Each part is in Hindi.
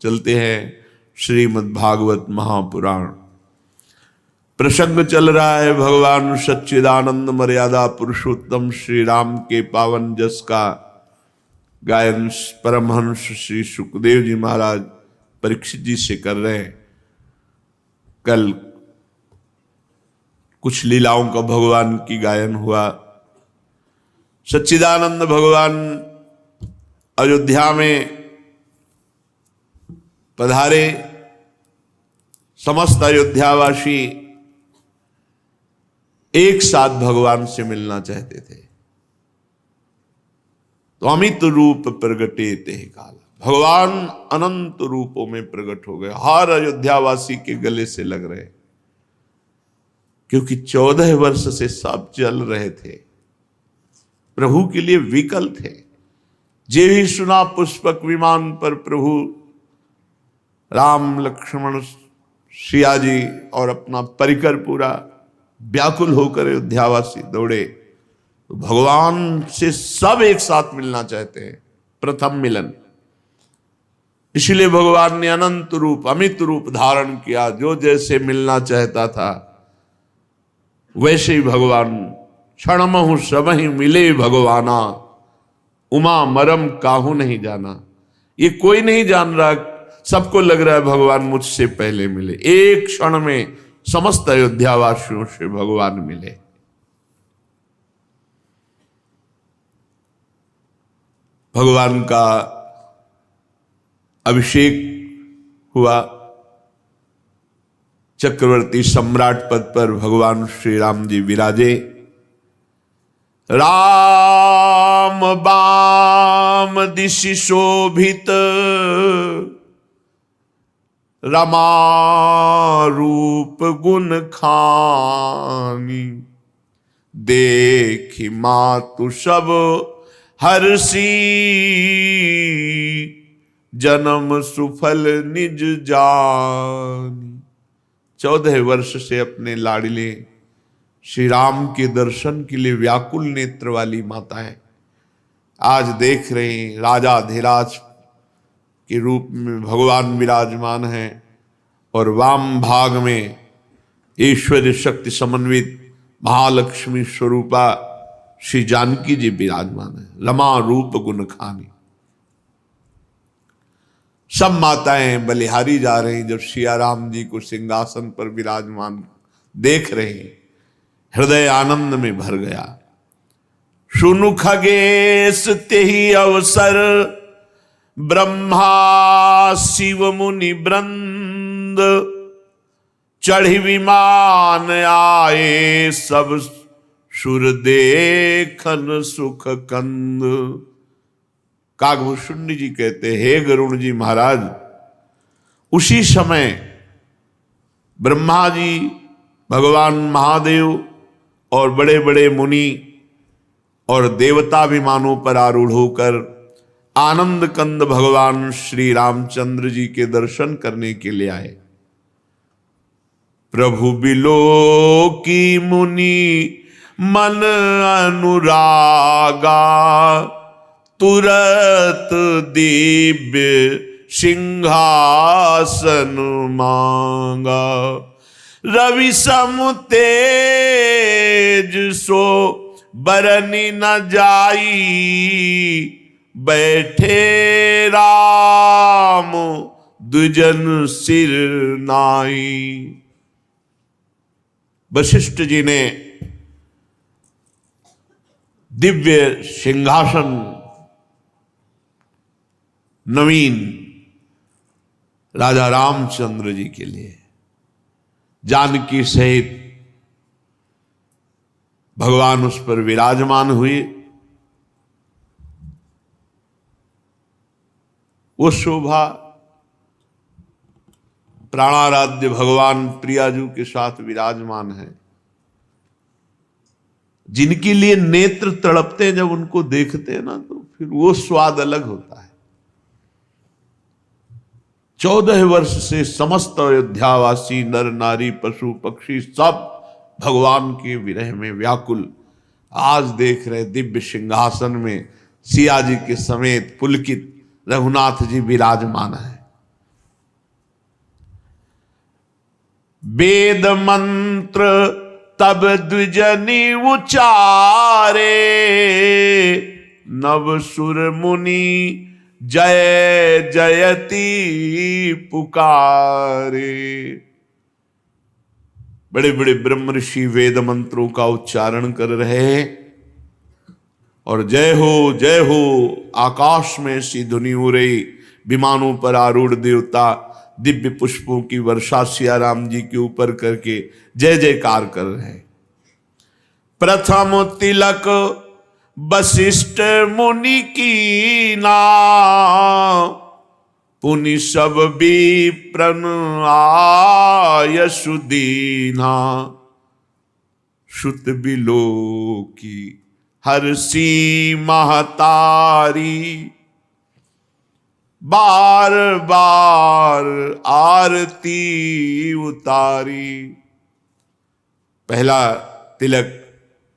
चलते हैं श्रीमद् भागवत महापुराण। प्रसंग चल रहा है भगवान सच्चिदानंद मर्यादा पुरुषोत्तम श्री राम के पावन जस का गायन परमहंस श्री सुखदेव जी महाराज परीक्षित जी से कर रहे हैं। कल कुछ लीलाओं का भगवान की गायन हुआ। सच्चिदानंद भगवान अयोध्या में पधारे। समस्त अयोध्यावासी एक साथ भगवान से मिलना चाहते थे। तो अमित रूप प्रगटे तेह काल, भगवान अनंत रूपों में प्रकट हो गए। हर अयोध्यावासी के गले से लग रहे, क्योंकि 14 वर्ष से सब चल रहे थे, प्रभु के लिए विकल थे। जे ही सुना पुष्पक विमान पर प्रभु राम लक्ष्मण सिया जी और अपना परिकर पूरा व्याकुल होकर अयोध्यावासी दौड़े। तो भगवान से सब एक साथ मिलना चाहते हैं, प्रथम मिलन। इसलिए भगवान ने अनंत रूप अमित रूप धारण किया। जो जैसे मिलना चाहता था वैसे ही भगवान क्षणमहु सबहि मिले भगवाना, उमा मरम काहू नहीं जाना। ये कोई नहीं जान रहा, सबको लग रहा है भगवान मुझसे पहले मिले। एक क्षण में समस्त अयोध्यावासियों से भगवान मिले। भगवान का अभिषेक हुआ। चक्रवर्ती सम्राट पद पर भगवान श्री राम जी विराजे। राम बाम दिशि शोभित, रमा रूप गुण खानी। देखी मातु सब हर्षी, जन्म सुफल निज जानी। 14 वर्ष से अपने लाडले श्री राम के दर्शन के लिए व्याकुल नेत्र वाली माताएं आज देख रहे हैं। राजाधिराज के रूप में भगवान विराजमान हैं और वाम भाग में ऐश्वर्य शक्ति समन्वित महालक्ष्मी स्वरूपा श्री जानकी जी विराजमान है। रमा रूप गुण खानी। सब माताएं बलिहारी जा रही जब सिया राम जी को सिंहासन पर विराजमान देख रहे हैं। हृदय आनंद में भर गया। सुनु खगेश तेहि अवसर, ब्रह्मा शिव मुनि वृंद। चढ़ी विमान आए सब, सुर देखन सुख कंद। कागभूषुंडी जी कहते, हे गरुण जी महाराज, उसी समय ब्रह्मा जी, भगवान महादेव और बड़े बड़े मुनि और देवता विमानों पर आरूढ़ होकर आनंद कंद भगवान श्री रामचंद्र जी के दर्शन करने के लिए आए। प्रभु बिलो की मुनि मन अनुरागा, तुरत दिव्य सिंहासन मांगा। रवि सम तेज सो बरनी न जाई, बैठे राम दुजन सिर नाई। वशिष्ठ जी ने दिव्य सिंहासन नवीन राजा रामचंद्र जी के लिए जानकी सहित भगवान उस पर विराजमान हुए। वो शोभा प्राणाराध्य भगवान प्रियाजू के साथ विराजमान है, जिनके लिए नेत्र तड़पते हैं। जब उनको देखते हैं ना तो फिर वो स्वाद अलग होता है। 14 वर्ष से समस्त अयोध्यावासी नर नारी पशु पक्षी सब भगवान के विरह में व्याकुल आज देख रहे। दिव्य सिंहासन में सिया जी के समेत पुलकित रघुनाथ जी विराजमान है। वेद मंत्र तब द्विजनि उचारे, नव सुर मुनि जय जयति पुकारे। बड़े बड़े ब्रह्म ऋषि वेद मंत्रों का उच्चारण कर रहे हैं और जय हो आकाश में सी ध्वनि हो रही। विमानों पर आरूढ़ देवता दिव्य पुष्पों की वर्षा सिया राम जी के ऊपर करके जय जयकार कर रहे हैं। प्रथम तिलक वशिष्ठ मुनि की ना, पुनि सब विप्रन आय सुदीना। श्रुत बिलो की हर्षी महतारी, बार बार आरती उतारी। पहला तिलक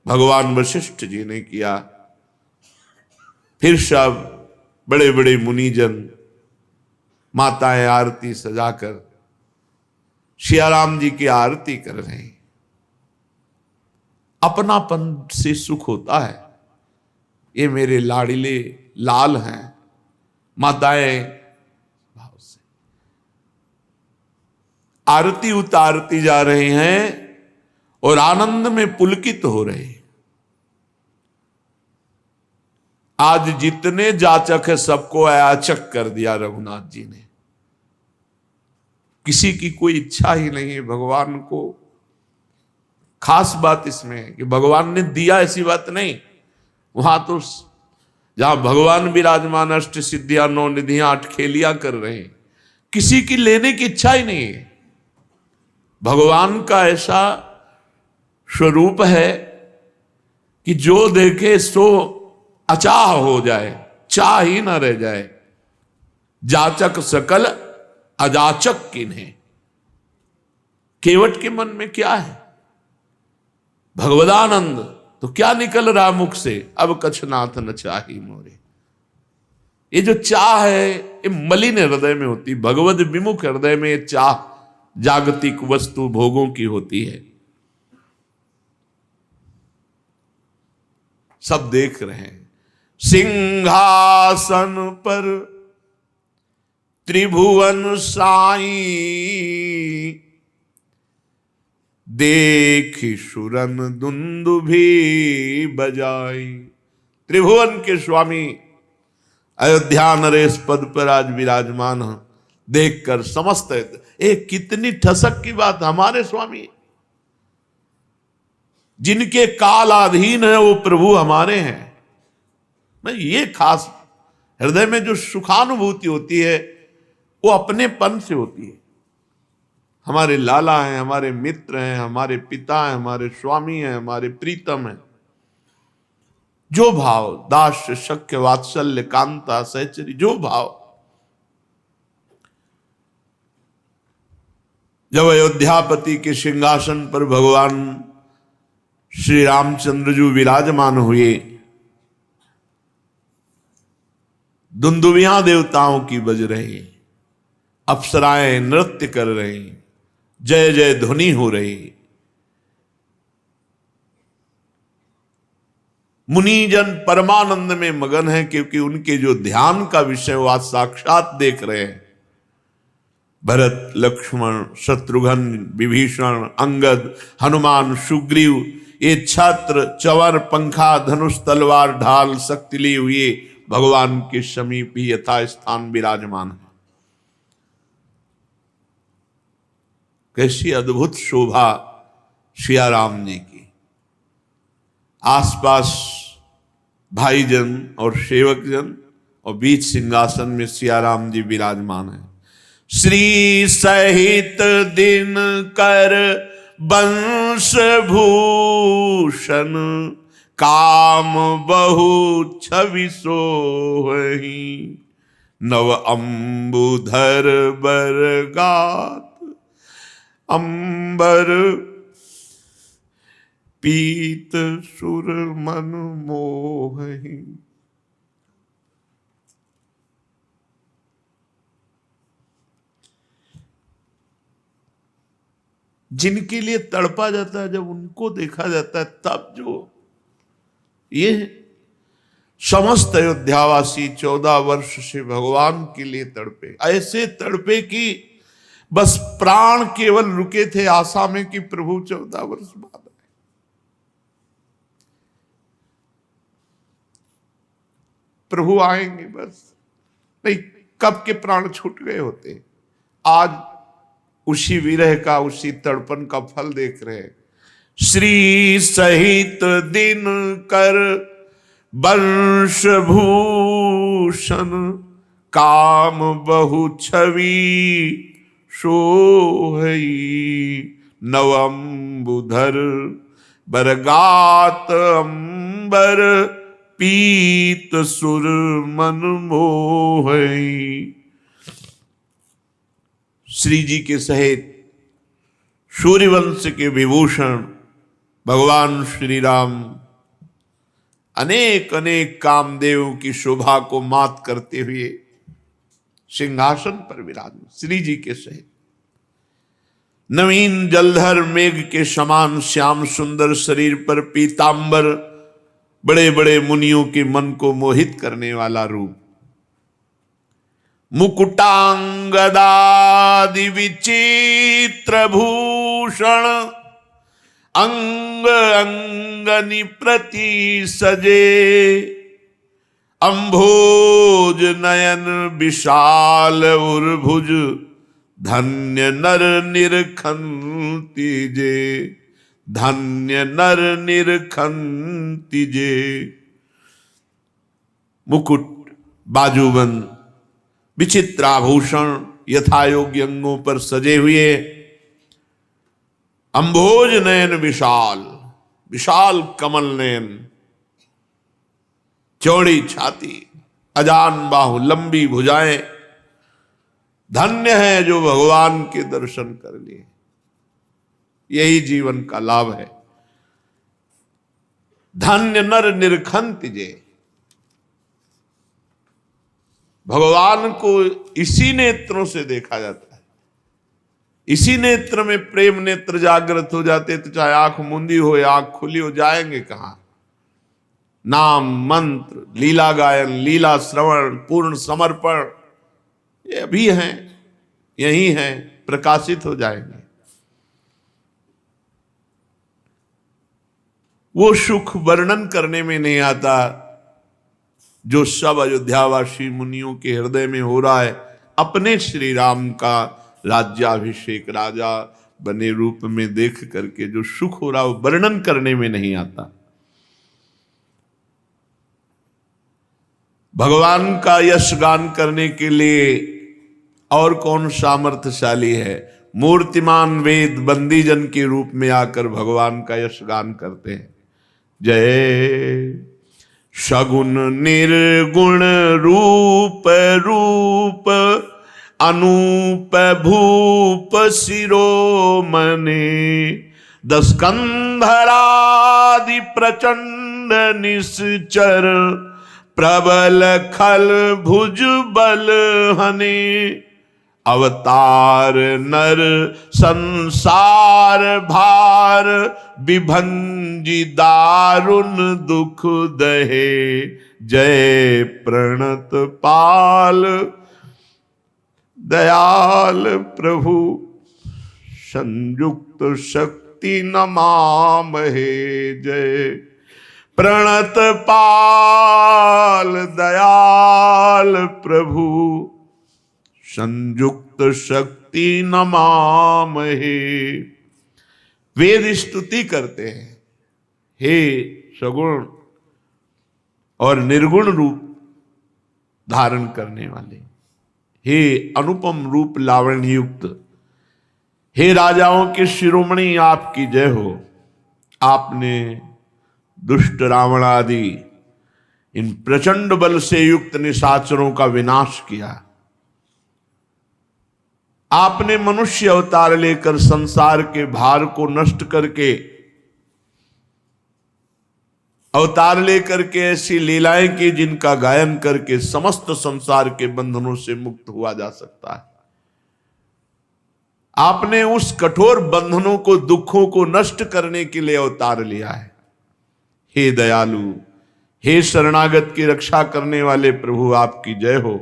भगवान वशिष्ठ जी ने किया, फिर सब बड़े बड़े मुनिजन माताएं आरती सजाकर सिया राम जी की आरती कर रहे हैं। अपनापन से सुख होता है। ये मेरे लाडले लाल हैं। माताएं भाव से आरती उतारती जा रहे हैं और आनंद में पुलकित हो रहे हैं। आज जितने जाचक है सबको अयाचक कर दिया रघुनाथ जी ने। किसी की कोई इच्छा ही नहीं है भगवान को। खास बात इसमें है कि भगवान ने दिया ऐसी बात नहीं। वहां तो जहां भगवान विराजमान अष्ट सिद्धियां नौ निधियां आठ खेलियां कर रहे हैं, किसी की लेने की इच्छा ही नहीं है। भगवान का ऐसा स्वरूप है कि जो देखे सो अचाह हो जाए, चाह ही ना रह जाए। जाचक सकल अजाचक किन्हें। केवट के मन में क्या है? भगवदानंद। तो क्या निकल रहा मुख से? अब कछनाथ न चाही मोरे। ये जो चाह है ये मलिन हृदय में होती। भगवद विमुख हृदय में ये चाह जागतिक वस्तु भोगों की होती है। सब देख रहे हैं। सिंहासन पर त्रिभुवन साई, देखी सुरन दुंदुभी बजाई। त्रिभुवन के स्वामी अयोध्या नरेश पद पर आज विराजमान हैं। देखकर समस्त एक कितनी ठसक की बात। हमारे स्वामी जिनके कालाधीन है वो प्रभु हमारे हैं। मैं ये खास हृदय में जो सुखानुभूति होती है वो अपनेपन से होती है। हमारे लाला हैं, हमारे मित्र हैं, हमारे पिता हैं, हमारे स्वामी हैं, हमारे प्रीतम हैं। जो भाव दास्य शक्य वात्सल्य कांता सहचरी, जो भाव। जब अयोध्यापति के सिंहासन पर भगवान श्री रामचंद्र जी विराजमान हुए, दुंदुभियां देवताओं की बज रही, अप्सराएं नृत्य कर रही, जय जय ध्वनि हो रही। मुनिजन परमानंद में मगन है क्योंकि उनके जो ध्यान का विषय वो आज साक्षात देख रहे हैं। भरत, लक्ष्मण, शत्रुघ्न, विभीषण, अंगद, हनुमान, सुग्रीव, ये छत्र, चवर, पंखा, धनुष, तलवार, ढाल, शक्ति लिए हुए भगवान के समीप ही यथा स्थान विराजमान है। कैसी अद्भुत शोभा सिया राम जी की। आसपास भाईजन और सेवकजन और बीच सिंहासन में सिया राम जी विराजमान है। श्री सहित दिन कर वंश भूषण, काम बहु छवि सोहि। नव अंबुधर बरगात, अंबर पीत सुर मन मोहि। जिनके लिए तड़पा जाता है, जब उनको देखा जाता है तब जो ये समस्त अयोध्यावासी 14 वर्ष से भगवान के लिए तड़पे, ऐसे तड़पे कि बस प्राण केवल रुके थे आशा में कि प्रभु 14 वर्ष बाद आए। प्रभु आएंगे, बस नहीं कब के प्राण छूट गए होते। आज उसी विरह का, उसी तड़पन का फल देख रहे हैं। श्री सहित दिन कर वंश भूषण, काम बहु छवि सोहई, नवंबुधर बरगात अंबर, पीत सुर मन मोहई। श्री जी के सहित सूर्यवंश के विभूषण भगवान श्री राम अनेक अनेक कामदेव की शोभा को मात करते हुए सिंहासन पर विराजमान, श्री जी के सहित नवीन जलधर मेघ के समान श्याम सुंदर शरीर पर पीतांबर, बड़े बड़े मुनियों के मन को मोहित करने वाला रूप, मुकुटांगदादि विचित्र भूषण, अंग अंगनि प्रति सजे, अंभोज नयन विशाल उर्भुज, धन्य नर निरखंति जे, धन्य नर निरखंति जे। मुकुट, बाजूबंद, विचित्राभूषण यथा योग्य अंगों पर सजे हुए, अंभोज नयन विशाल, विशाल कमल नयन, चौड़ी छाती, अजान बाहु, लंबी भुजाएं। धन्य है जो भगवान के दर्शन कर लिए, यही जीवन का लाभ है। धन्य नर निरखंति जे, भगवान को इसी नेत्रों से देखा जाता है। इसी नेत्र में प्रेम नेत्र जागृत हो जाते, तो चाहे आंख मूंदी हो या आंख खुली हो, जाएंगे कहां। नाम मंत्र, लीला गायन, लीला श्रवण, पूर्ण समर्पण, ये अभी हैं, यही हैं, प्रकाशित हो जाएंगे। वो सुख वर्णन करने में नहीं आता जो सब अयोध्यावासी मुनियों के हृदय में हो रहा है। अपने श्री राम का राज्याभिषेक राजा बने रूप में देख करके जो सुख हो रहा है वो वर्णन करने में नहीं आता। भगवान का यश गान करने के लिए और कौन सामर्थ्यशाली है। मूर्तिमान वेद बंदीजन के रूप में आकर भगवान का यश गान करते हैं। जय सगुण निर्गुण रूप रूप, अनूप भूप शिरोमणि, दस्कंधरादि प्रचंड निश्चर, प्रबल खल भुज बल हने, अवतार नर संसार भार, विभंजी दारुण दुख दहे। जय प्रणत पाल दयाल प्रभु, संयुक्त शक्ति नमामहे। जय प्रणत पाल दयाल प्रभु, संयुक्त शक्ति नमामहे। वेद स्तुति करते हैं, हे सगुण और निर्गुण रूप धारण करने वाले, हे अनुपम रूप लावण्य युक्त, हे राजाओं के शिरोमणि आपकी जय हो। आपने दुष्ट रावण आदि इन प्रचंड बल से युक्त निशाचरों का विनाश किया। आपने मनुष्य अवतार लेकर संसार के भार को नष्ट करके, अवतार लेकर के ऐसी लीलाएं की जिनका गायन करके समस्त संसार के बंधनों से मुक्त हुआ जा सकता है। आपने उस कठोर बंधनों को, दुखों को नष्ट करने के लिए अवतार लिया है। हे दयालु, हे शरणागत की रक्षा करने वाले प्रभु, आपकी जय हो।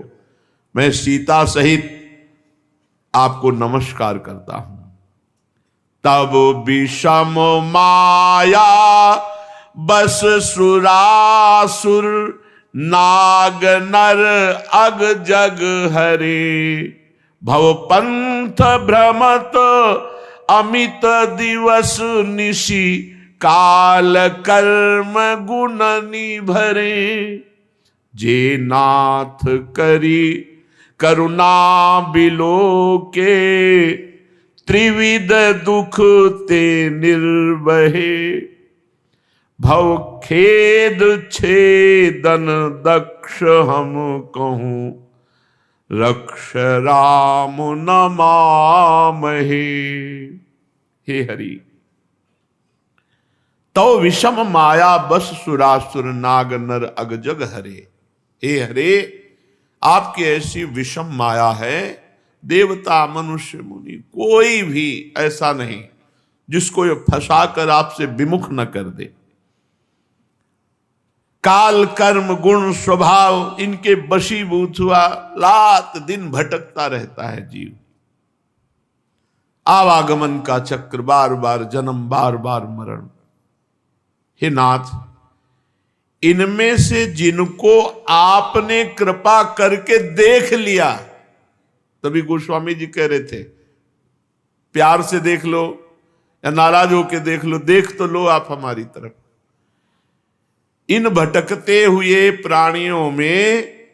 मैं सीता सहित आपको नमस्कार करता हूं। तब विषम माया बस सुरासुर, नाग नर अग जग हरे। भव पंथ भ्रमत अमित दिवस निशि, काल कर्म गुण निभरे। जे नाथ करी करुणा बिलोके, त्रिविध दुख ते निर्वहे। भव खेद छेदन दक्ष हम कहूं, रक्ष राम नमामहे। हे हरि, तो विषम माया बस सुरासुर, नाग नर अग जग हरे। हे हरे, आपकी ऐसी विषम माया है, देवता मनुष्य मुनि कोई भी ऐसा नहीं जिसको ये फंसाकर आपसे विमुख न कर दे। काल कर्म गुण स्वभाव इनके वशीभूत हुआ रात दिन भटकता रहता है जीव। आवागमन का चक्र, बार बार जन्म, बार बार मरण। हे नाथ, इनमें से जिनको आपने कृपा करके देख लिया, तभी गोस्वामी जी कह रहे थे प्यार से देख लो या नाराज होके देख लो, देख तो लो आप हमारी तरफ। इन भटकते हुए प्राणियों में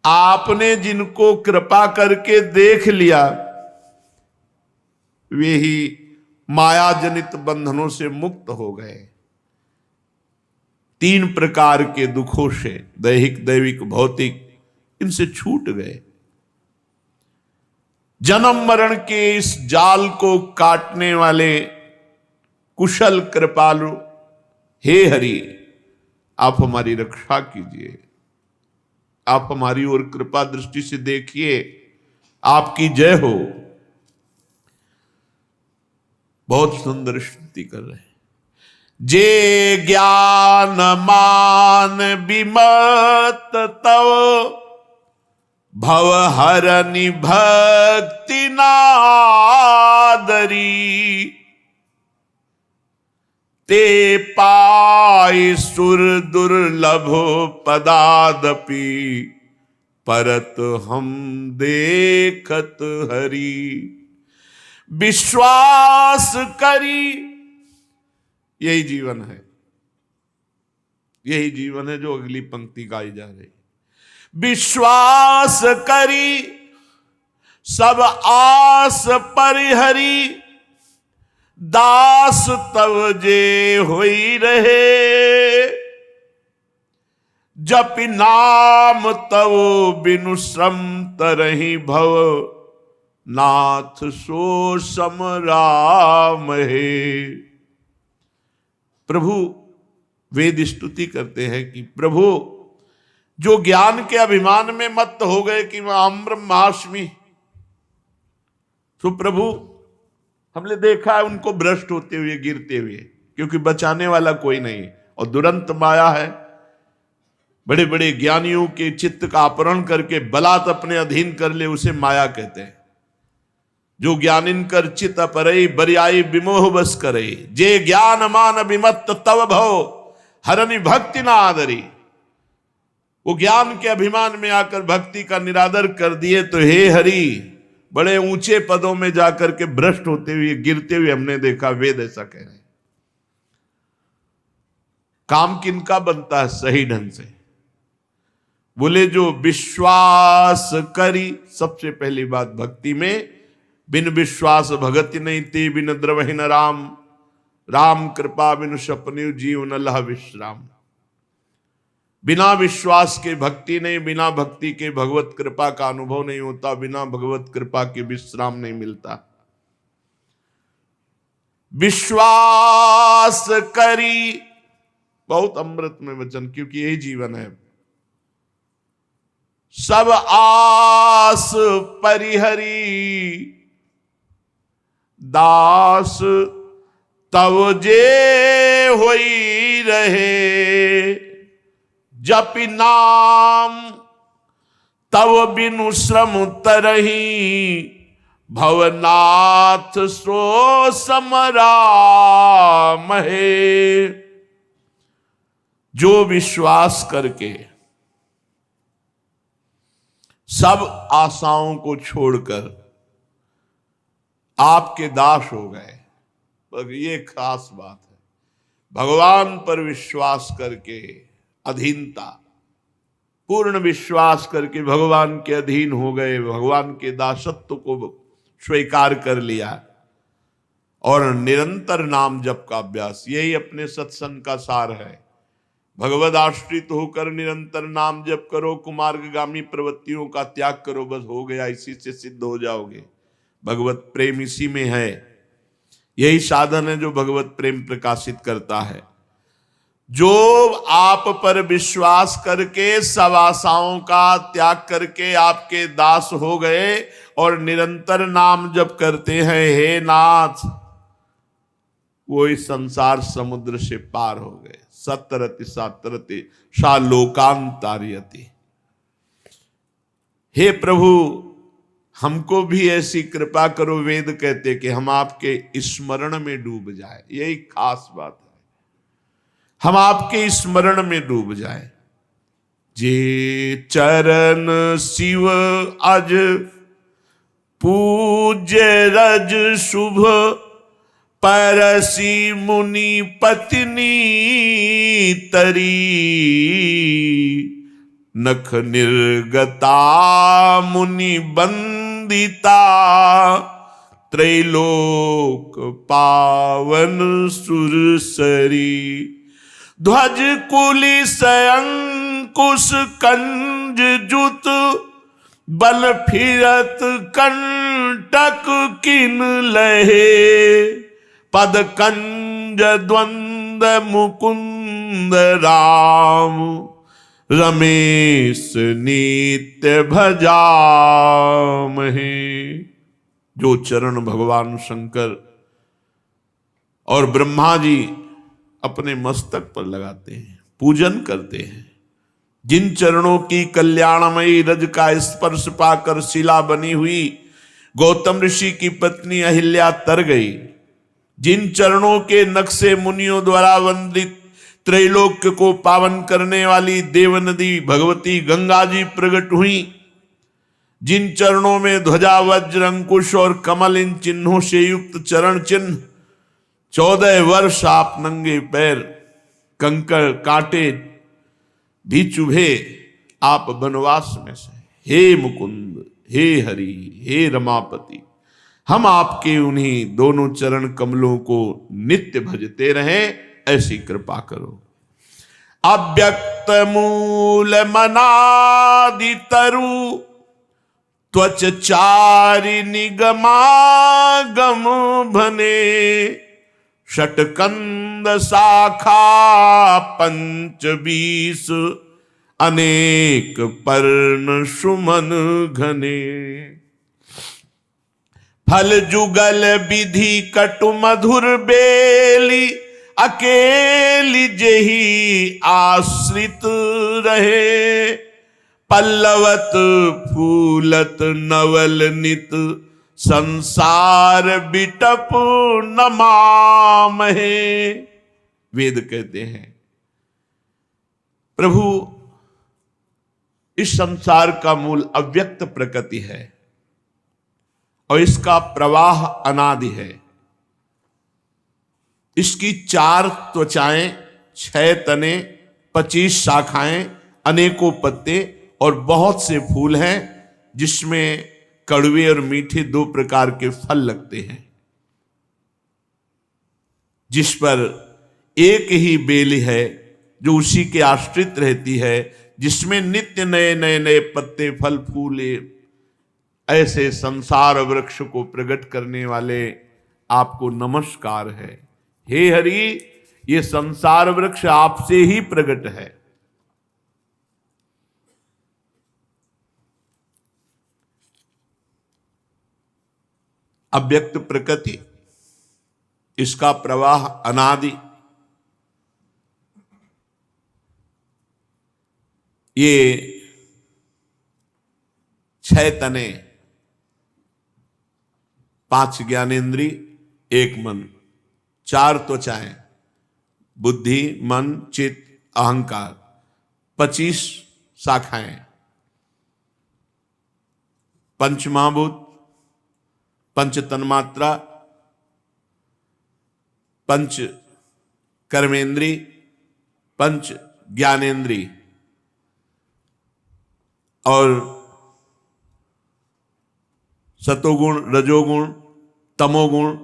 आपने जिनको कृपा करके देख लिया, वे ही माया जनित बंधनों से मुक्त हो गए। 3 प्रकार के दुखों से, दैहिक, दैविक, भौतिक, इनसे छूट गए। जन्म मरण के इस जाल को काटने वाले कुशल कृपालु, हे हरि, आप हमारी रक्षा कीजिए। आप हमारी ओर कृपा दृष्टि से देखिए। आपकी जय हो। बहुत सुंदर स्तुति कर रहे हैं। जे ज्ञान मान विमत तव, भव हरनि भक्ति नादरी। ते पाई सुर दुर्लभ पदादपि, परत हम देखत हरि। विश्वास करी, यही जीवन है। यही जीवन है जो अगली पंक्ति गाई जा रही। विश्वास करी सब आस परिहरी, दास तव जे होई रहे। जपि नाम तव बिनु श्रम तरहि, भव नाथ सो सम राम है। प्रभु वेद स्तुति करते हैं कि प्रभु जो ज्ञान के अभिमान में मत्त हो गए कि मैं अहम ब्रह्मास्मि, तो प्रभु हमने देखा है उनको भ्रष्ट होते हुए, गिरते हुए, क्योंकि बचाने वाला कोई नहीं। और दुरंत माया है, बड़े बड़े ज्ञानियों के चित्त का अपहरण करके बलात् अपने अधीन कर ले, उसे माया कहते हैं। जो ज्ञानिन कर चित अपरई, बरियाई विमोह बस करे। जे ज्ञान मान विमत्त तव भव, हरनि भक्ति ना आदरी। वो ज्ञान के अभिमान में आकर भक्ति का निरादर कर दिए, तो हे हरि, बड़े ऊंचे पदों में जाकर के भ्रष्ट होते हुए, गिरते हुए हमने देखा। वेद ऐसा कह रहे हैं। काम किनका बनता है सही ढंग से? बोले जो विश्वास करी। सबसे पहली बात भक्ति में, बिन विश्वास भगति नहीं ते, बिन द्रवहि न राम। राम कृपा बिनु सपने जीव न लह विश्राम। बिना विश्वास के भक्ति नहीं, बिना भक्ति के भगवत कृपा का अनुभव नहीं होता, बिना भगवत कृपा के विश्राम नहीं मिलता। विश्वास करी, बहुत अमृत में वचन, क्योंकि यही जीवन है। सब आस परिहरी, दास तव जे होई रहे, जपि नाम तव बिनु श्रम तरही, भवनाथ सो समराम है। जो विश्वास करके सब आशाओं को छोड़कर आपके दास हो गए, पर ये खास बात है, भगवान पर विश्वास करके अधीनता, पूर्ण विश्वास करके भगवान के अधीन हो गए, भगवान के दासत्व को स्वीकार कर लिया और निरंतर नाम जप का अभ्यास, यही अपने सत्संग का सार है। भगवद आश्रित होकर निरंतर नाम जप करो, कुमार्गगामी प्रवृत्तियों का त्याग करो, बस हो गया, इसी से सिद्ध हो जाओगे। भगवत प्रेम इसी में है, यही साधन है जो भगवत प्रेम प्रकाशित करता है। जो आप पर विश्वास करके सब आशाओं का त्याग करके आपके दास हो गए और निरंतर नाम जप करते हैं, हे नाथ, वो इस संसार समुद्र से पार हो गए। सतरति सातरति शालोकांतारियति। हे प्रभु, हमको भी ऐसी कृपा करो, वेद कहते कि हम आपके स्मरण में डूब जाए, यही खास बात है, हम आपके स्मरण में डूब जाए। जे चरण शिव अज पूज्य रज शुभ, परसी मुनि पत्नी तरी, नख निर्गता मुनि बंदिता, त्रैलोक पावन सुरसरी। ध्वज कुलिस अंकुश कंज जुत, बल फिरत कंटक किन लहे, पद कंज द्वंद मुकुंद राम, रमेश नित्य भजामहे। जो चरण भगवान शंकर और ब्रह्मा जी अपने मस्तक पर लगाते हैं, पूजन करते हैं, जिन चरणों की कल्याणमयी रज का स्पर्श पाकर शिला बनी हुई गौतम ऋषि की पत्नी अहिल्या तर गई, जिन चरणों के नक्शे मुनियों द्वारा वंदित त्रैलोक्य को पावन करने वाली देव नदी भगवती गंगा जी प्रकट हुई, जिन चरणों में ध्वजा वज्र अंकुश और कमल इन चिन्हों से युक्त चरण चिन्ह, 14 वर्ष आप नंगे पैर, कंकड़ कांटे भी चुभे आप वनवास में से, हे मुकुंद, हे हरि, हे रमापति, हम आपके उन्हीं दोनों चरण कमलों को नित्य भजते रहें, ऐसी कृपा करो। अव्यक्त मूल मनादि तरु, त्वच चारि निगमागम भने, षटकंद शाखा पंच 20, अनेक पर्ण सुमन घने। फल जुगल विधि कटु मधुर बेली, अकेली जेहि आश्रित रहे, पल्लवत फूलत नवल नित, संसार बिटप नमामहे। वेद कहते हैं प्रभु इस संसार का मूल अव्यक्त प्रकृति है और इसका प्रवाह अनादि है। इसकी 4 त्वचाएं, 6 तने, 25 शाखाएं, अनेकों पत्ते और बहुत से फूल हैं, जिसमें कड़वे और मीठे 2 प्रकार के फल लगते हैं, जिस पर एक ही बेली है जो उसी के आश्रित रहती है, जिसमें नित्य नए नए नए पत्ते फल फूल, ऐसे संसार वृक्ष को प्रकट करने वाले आपको नमस्कार है। हे हरि, ये संसार वृक्ष आपसे ही प्रकट है। अव्यक्त प्रकृति इसका प्रवाह अनादि। ये 6 तने, 5 ज्ञानेन्द्रिय, 1 मन, 4 त्वचाएं, बुद्धि, मन, चित्त, अहंकार, 25 शाखाएं, 5 महाभूत, 5 तन्मात्रा, 5 कर्मेंद्रिय, 5 ज्ञानेन्द्रिय और सतोगुण, रजोगुण, तमोगुण,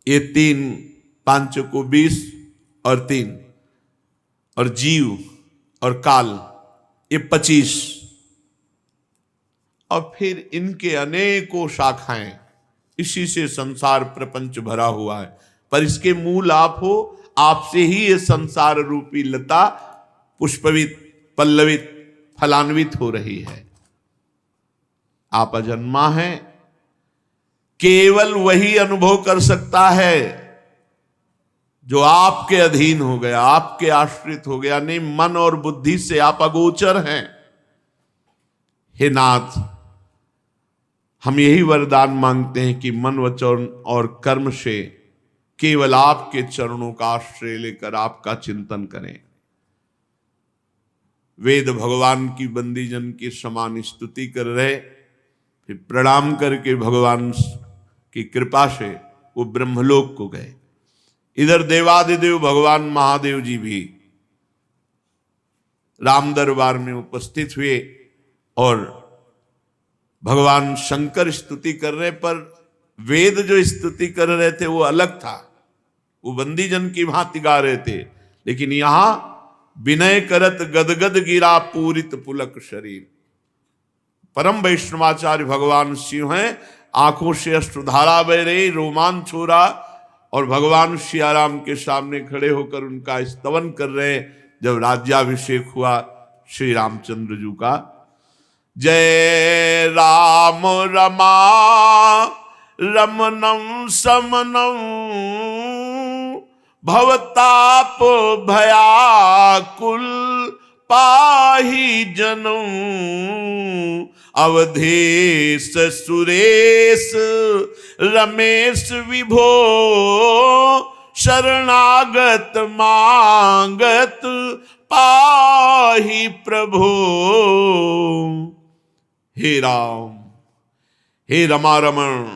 ये 3, 5 को 20 और 3, और जीव और काल ये 25, और फिर इनके अनेकों शाखाएं। इसी से संसार प्रपंच भरा हुआ है, पर इसके मूल आप हो। आपसे ही ये संसार रूपी लता पुष्पवित, पल्लवित, फलान्वित हो रही है। आप अजन्मा हैं, केवल वही अनुभव कर सकता है जो आपके अधीन हो गया, आपके आश्रित हो गया। नहीं, मन और बुद्धि से आप अगोचर हैं। हे नाथ, हम यही वरदान मांगते हैं कि मन, वचन और कर्म से केवल आपके चरणों का आश्रय लेकर आपका चिंतन करें। वेद भगवान की बंदी जन की समान स्तुति कर रहे, फिर प्रणाम करके भगवान की कृपा से वो ब्रह्मलोक को गए। इधर देवादिदेव भगवान महादेव जी भी राम दरबार में उपस्थित हुए और भगवान शंकर स्तुति कर रहे, पर वेद जो स्तुति कर रहे थे वो अलग था, वो बंदी जन की भांति गा रहे थे। लेकिन यहां विनय करत गदगद गिरा पूरित पुलक शरीर। परम वैष्णवाचार्य भगवान शिव हैं, आंखों से अश्रुधारा बह रही, रोमांच हो रहा, और भगवान सियाराम के सामने खड़े होकर उनका स्तवन कर रहे हैं। जब राज्याभिषेक हुआ श्री रामचंद्र जी का, जय राम रमा रमनम समनम भवताप भयाकुल पाहि जनम अवधेश सुरेश रमेश विभो शरणागत मांगत पाहि प्रभो। हे राम, हे रमारमण,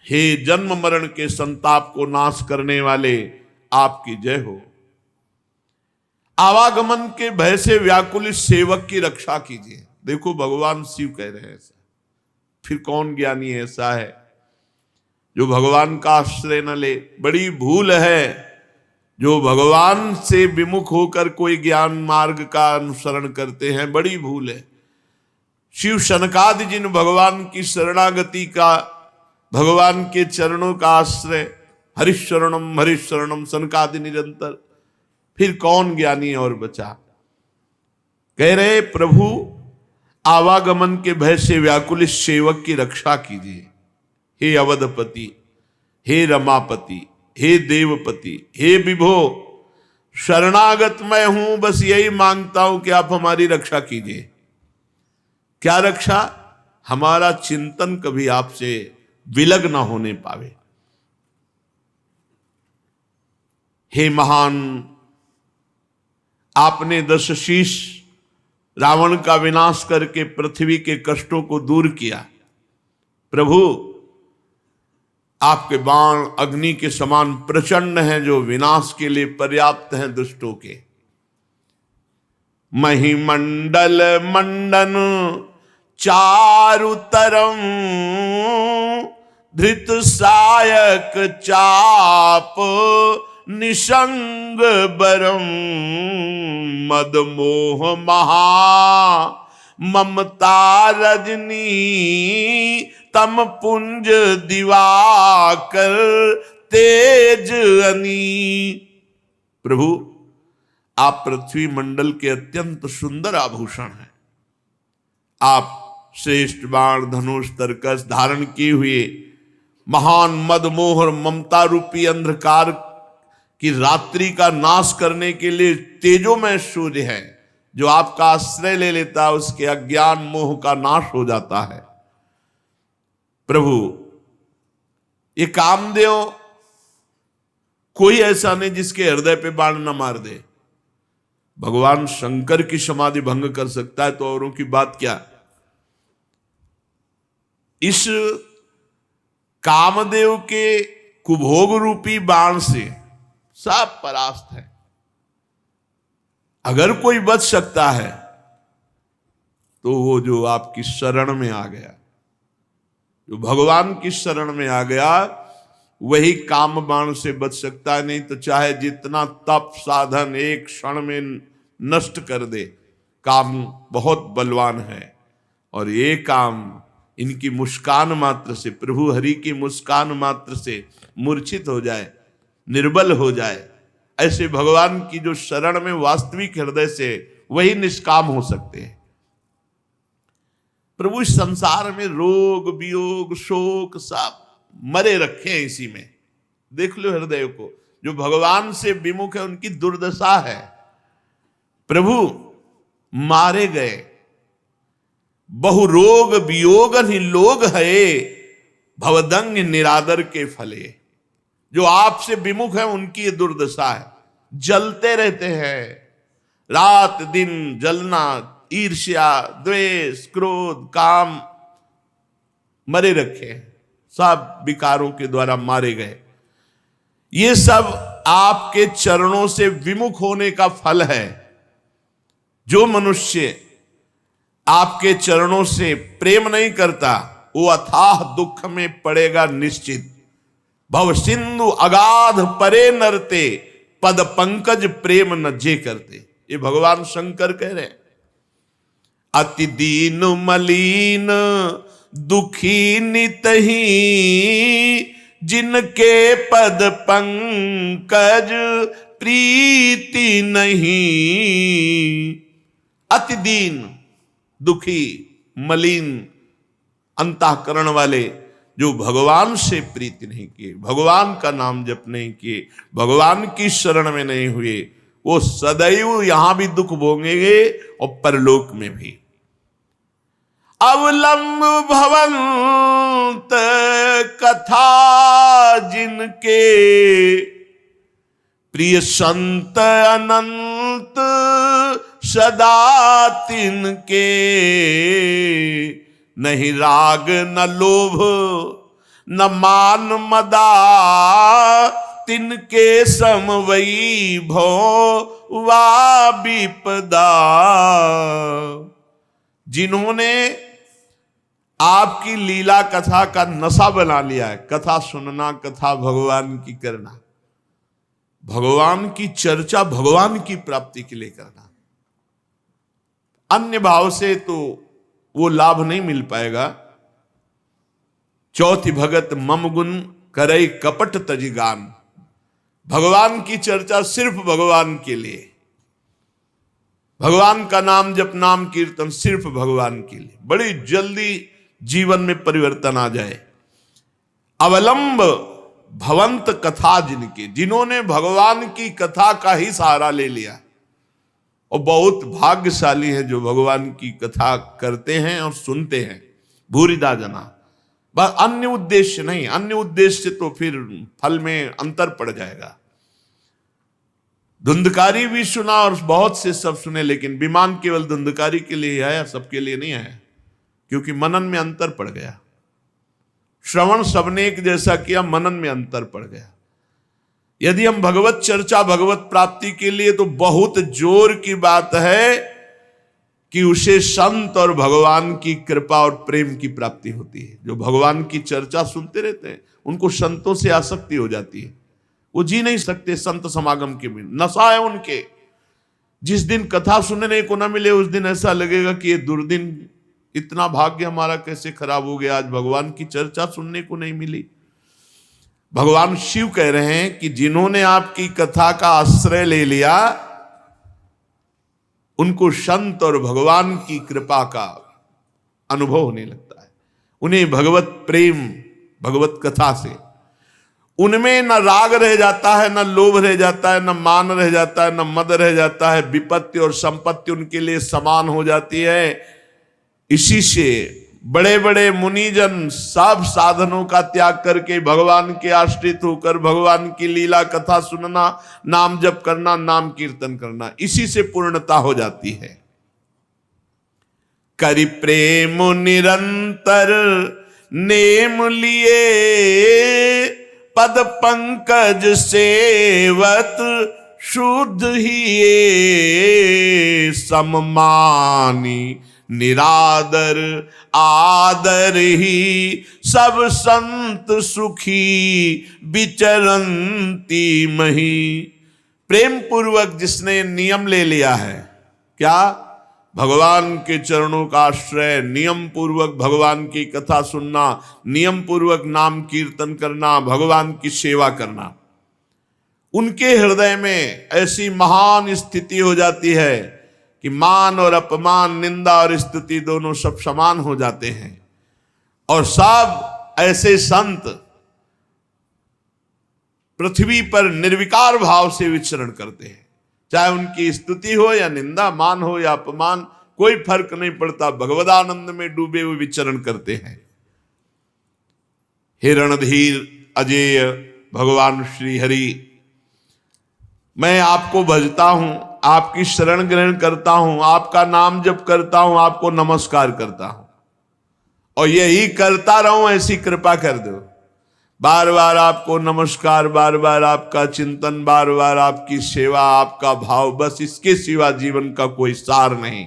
हे जन्म मरण के संताप को नाश करने वाले, आपकी जय हो। आवागमन के भय से व्याकुल इस सेवक की रक्षा कीजिए। देखो भगवान शिव कह रहे हैं ऐसा, फिर कौन ज्ञानी ऐसा है जो भगवान का आश्रय न ले। बड़ी भूल है जो भगवान से विमुख होकर कोई ज्ञान मार्ग का अनुसरण करते हैं, बड़ी भूल है। शिव शनकादि जिन भगवान की शरणागति का, भगवान के चरणों का आश्रय, हरिशरणम शनकादि निरंतर, फिर कौन ज्ञानी और बचा। कह रहे प्रभु आवागमन के भय से व्याकुल इस सेवक की रक्षा कीजिए। हे अवधपति, हे रमापति, हे देवपति, हे विभो, शरणागत मैं हूं, बस यही मांगता हूं कि आप हमारी रक्षा कीजिए। क्या रक्षा? हमारा चिंतन कभी आपसे विलग ना होने पावे। हे महान, आपने 10 शीश रावण का विनाश करके पृथ्वी के कष्टों को दूर किया। प्रभु आपके बाण अग्नि के समान प्रचंड हैं, जो विनाश के लिए पर्याप्त हैं दुष्टों के। महिमंडल मंडन चारुतरम धृत सायक चाप निशंग बरम मद मोह महा ममता रजनी तम पुंज दिवाकर तेज अनी। प्रभु आप पृथ्वी मंडल के अत्यंत सुंदर आभूषण हैं। आप श्रेष्ठ बाण, धनुष, तरकस धारण किए हुए महान मद मोह और ममता रूपी अंधकार की रात्रि का नाश करने के लिए तेजोमय सूर्य है, जो आपका आश्रय ले लेता है उसके अज्ञान मोह का नाश हो जाता है। प्रभु, ये कामदेव कोई ऐसा नहीं जिसके हृदय पे बाण न मार दे। भगवान शंकर की समाधि भंग कर सकता है तो औरों की बात क्या। इस कामदेव के कुभोग रूपी बाण से सब परास्त है। अगर कोई बच सकता है तो वो जो आपकी शरण में आ गया, जो भगवान की शरण में आ गया, वही काम बाण से बच सकता है। नहीं तो चाहे जितना तप साधन एक क्षण में नष्ट कर दे, काम बहुत बलवान है। और ये काम इनकी मुस्कान मात्र से, प्रभु हरि की मुस्कान मात्र से मूर्छित हो जाए, निर्बल हो जाए, ऐसे भगवान की जो शरण में वास्तविक हृदय से, वही निष्काम हो सकते हैं। प्रभु इस संसार में रोग वियोग शोक सब मरे रखे हैं इसी में। देख लो हृदय को, जो भगवान से विमुख है उनकी दुर्दशा है। प्रभु मारे गए, बहु रोग वियोग ही लोग है, भवदंग निरादर के फले। जो आपसे विमुख है उनकी ये दुर्दशा है, जलते रहते हैं, रात दिन जलना, ईर्ष्या द्वेष क्रोध काम मरे रखे हैं, सब विकारों के द्वारा मारे गए। ये सब आपके चरणों से विमुख होने का फल है। जो मनुष्य आपके चरणों से प्रेम नहीं करता, वो अथाह दुख में पड़ेगा निश्चित। भव सिंधु अगाध परे नरते, पद पंकज प्रेम न जे करते। ये भगवान शंकर कह रहे हैं। अति दीन मलीन दुखी नितही, जिनके पद पंकज प्रीति नहीं। अति दीन दुखी मलिन अंतःकरण वाले, जो भगवान से प्रीति नहीं किए, भगवान का नाम जप नहीं किए, भगवान की शरण में नहीं हुए, वो सदैव यहां भी दुख भोगेंगे और परलोक में भी। अवलंब भवंत कथा जिनके, प्रिय संत अनंत सदा तिनके। नहीं राग न लोभ न मान मदा, तिनके समवई भो वा विपदा। जिन्होंने आपकी लीला कथा का नशा बना लिया है, कथा सुनना, कथा भगवान की करना, भगवान की चर्चा भगवान की प्राप्ति के लिए करना, अन्य भाव से तो वो लाभ नहीं मिल पाएगा। चौथी भगत मम गुण करई कपट तजिगान। भगवान की चर्चा सिर्फ भगवान के लिए, भगवान का नाम जप नाम कीर्तन सिर्फ भगवान के लिए, बड़ी जल्दी जीवन में परिवर्तन आ जाए। अवलंब भवंत कथा जिनके, जिन्होंने भगवान की कथा का ही सहारा ले लिया, और बहुत भाग्यशाली है जो भगवान की कथा करते हैं और सुनते हैं। भूरिदा जना, बस अन्य उद्देश्य नहीं, अन्य उद्देश्य तो फिर फल में अंतर पड़ जाएगा। धुंधकारी भी सुना और बहुत से सब सुने, लेकिन विमान केवल धुंधकारी के लिए आया, सबके लिए नहीं आया, क्योंकि मनन में अंतर पड़ गया। श्रवण सबने एक जैसा किया, मनन में अंतर पड़ गया। यदि हम भगवत चर्चा भगवत प्राप्ति के लिए, तो बहुत जोर की बात है कि उसे संत और भगवान की कृपा और प्रेम की प्राप्ति होती है। जो भगवान की चर्चा सुनते रहते हैं उनको संतों से आसक्ति हो जाती है, वो जी नहीं सकते संत समागम के बिना, नशा है उनके। जिस दिन कथा सुनने को न मिले उस दिन ऐसा लगेगा कि ये दुर्दिन, इतना भाग्य हमारा कैसे खराब हो गया, आज भगवान की चर्चा सुनने को नहीं मिली। भगवान शिव कह रहे हैं कि जिन्होंने आपकी कथा का आश्रय ले लिया, उनको संत और भगवान की कृपा का अनुभव होने लगता है, उन्हें भगवत प्रेम भगवत कथा से। उनमें न राग रह जाता है, न लोभ रह जाता है, न मान रह जाता है, न मद रह जाता है। विपत्ति और संपत्ति उनके लिए समान हो जाती है। इसी से बड़े बड़े मुनिजन सब साधनों का त्याग करके भगवान के आश्रित होकर भगवान की लीला कथा सुनना, नाम जप करना, नाम कीर्तन करना, इसी से पूर्णता हो जाती है। करि प्रेम निरंतर नेम लिए, पद पंकज सेवत शुद्ध ही सममानी, निरादर आदर ही सब संत सुखी विचरंती मही। प्रेम पूर्वक जिसने नियम ले लिया है, क्या? भगवान के चरणों का आश्रय, नियम पूर्वक भगवान की कथा सुनना, नियम पूर्वक नाम कीर्तन करना, भगवान की सेवा करना, उनके हृदय में ऐसी महान स्थिति हो जाती है कि मान और अपमान, निंदा और स्तुति दोनों सब समान हो जाते हैं। और सब ऐसे संत पृथ्वी पर निर्विकार भाव से विचरण करते हैं। चाहे उनकी स्तुति हो या निंदा, मान हो या अपमान, कोई फर्क नहीं पड़ता, भगवदानंद में डूबे हुए विचरण करते हैं। हिरणधीर अजेय भगवान श्री हरि, मैं आपको भजता हूं, आपकी शरण ग्रहण करता हूं, आपका नाम जप करता हूं, आपको नमस्कार करता हूं, और यही करता रहूं, ऐसी कृपा कर दो। बार बार आपको नमस्कार, बार बार आपका चिंतन, बार बार आपकी सेवा, आपका भाव, बस इसके सिवा जीवन का कोई सार नहीं।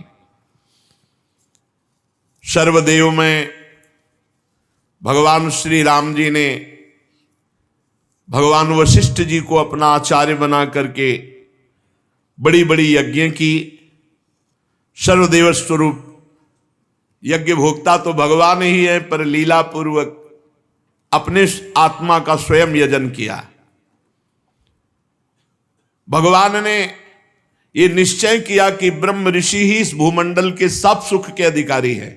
सर्वदेव में भगवान श्री राम जी ने भगवान वशिष्ठ जी को अपना आचार्य बना करके बड़ी बड़ी यज्ञ की। सर्वदेव स्वरूप यज्ञ भोक्ता तो भगवान ही है, पर लीला पूर्वक अपने आत्मा का स्वयं यजन किया। भगवान ने यह निश्चय किया कि ब्रह्म ऋषि ही इस भूमंडल के सब सुख के अधिकारी हैं,